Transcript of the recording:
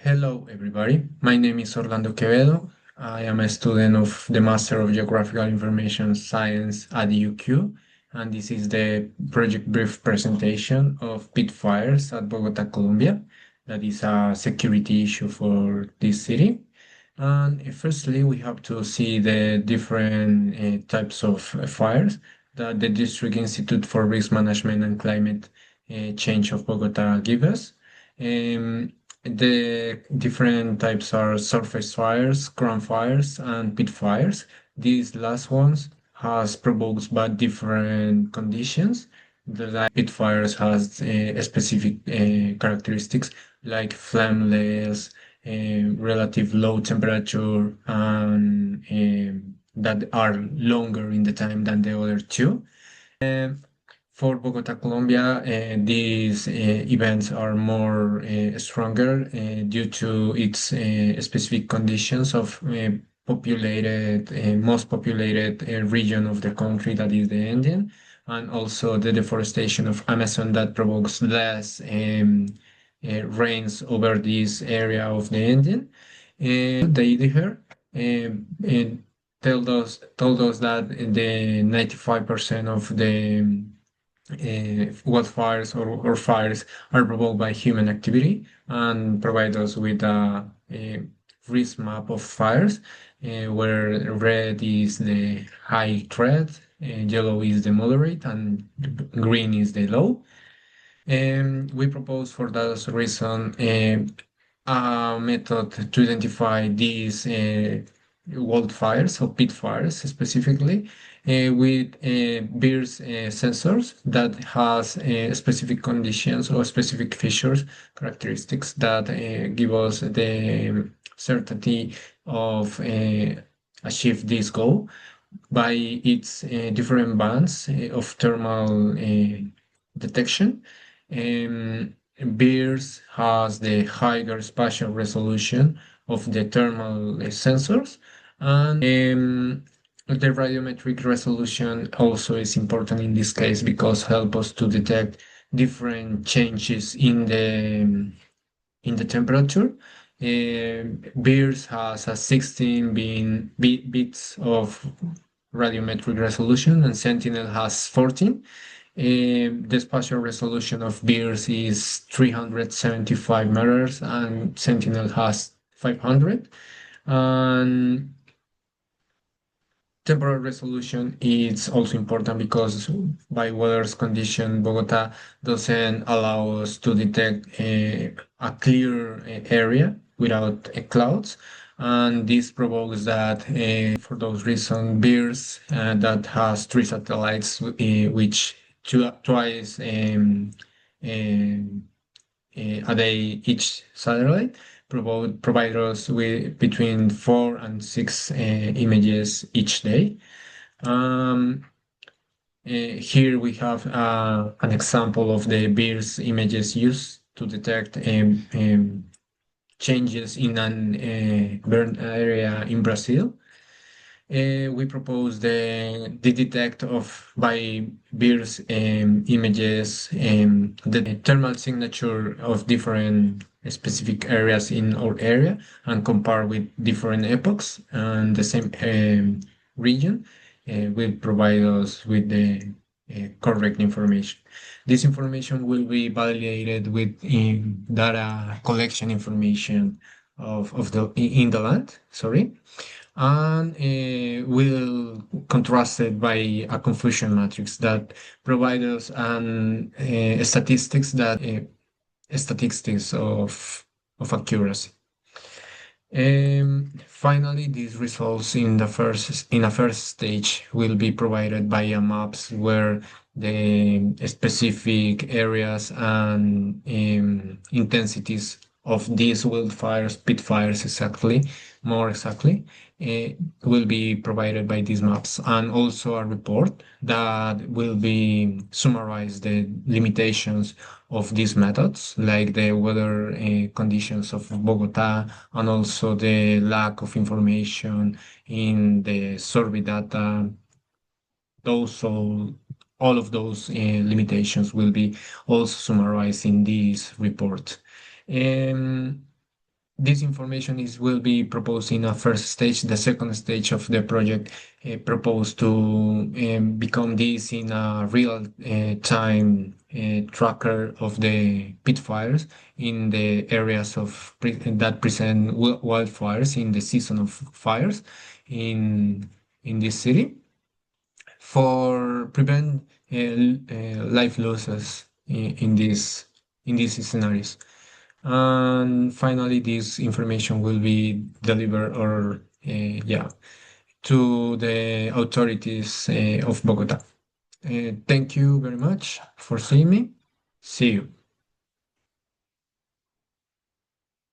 Hello, everybody. My name is Orlando Quevedo. I am a student of the Master of Geographical Information Science at the UQ, and this is the project brief presentation of Peat fires at Bogota, Colombia. That is a security issue for this city. And firstly, we have to see the different types of fires that the District Institute for Risk Management and Climate Change of Bogota give us. Um, the different types are surface fires, ground fires, and pit fires. These last ones has provoked by different conditions. The pit fires has specific characteristics like flameless, relative low temperature, and that are longer in the time than the other two. For Bogota, Colombia, these events are more stronger due to its specific conditions of most populated region of the country, that is the Andean, and also the deforestation of Amazon that provokes less rains over this area of the Andean. They here told us that the 95% of the wildfires or fires are provoked by human activity and provide us with a risk map of fires where red is the high threat, yellow is the moderate, and green is the low. And we propose for that reason a method to identify these wildfires or pit fires specifically with BIRS sensors that has specific conditions or specific features, characteristics that give us the certainty of achieve this goal by its different bands of thermal detection. BIRS has the higher spatial resolution of the thermal sensors, and the radiometric resolution also is important in this case because help us to detect different changes in the temperature. BIRS has a 16 bits of radiometric resolution, and Sentinel has 14. The spatial resolution of BIRS is 375 meters, and Sentinel has 500. And temporal resolution is also important because by weather's condition, Bogota doesn't allow us to detect a clear area without clouds. And this provokes that, for those reasons, BIRS that has three satellites, which twice a day each satellite provide us with between 4 and 6 images each day. Here we have an example of the BIRS images used to detect changes in an burned area in Brazil. We propose the detect of by BIRS images the thermal signature of different specific areas in our area and compare with different epochs and the same region will provide us with the correct information. This information will be validated with data collection information of the in the land, sorry, and will contrasted by a confusion matrix that provides us an statistics of accuracy. Finally, these results in a first stage will be provided via maps where the specific areas and intensities of these wildfires, pit fires more exactly, will be provided by these maps, and also a report that will be summarize the limitations of these methods, like the weather conditions of Bogota, and also the lack of information in the survey data. All of those limitations will be also summarized in this report. Um, this information is will be proposed in a first stage. The second stage of the project proposed to become this in a real time tracker of the pit fires in the areas that present wildfires in the season of fires in this city for prevent life losses in these scenarios. And finally, this information will be delivered or yeah to the authorities of Bogota. Thank you very much for seeing me. See you.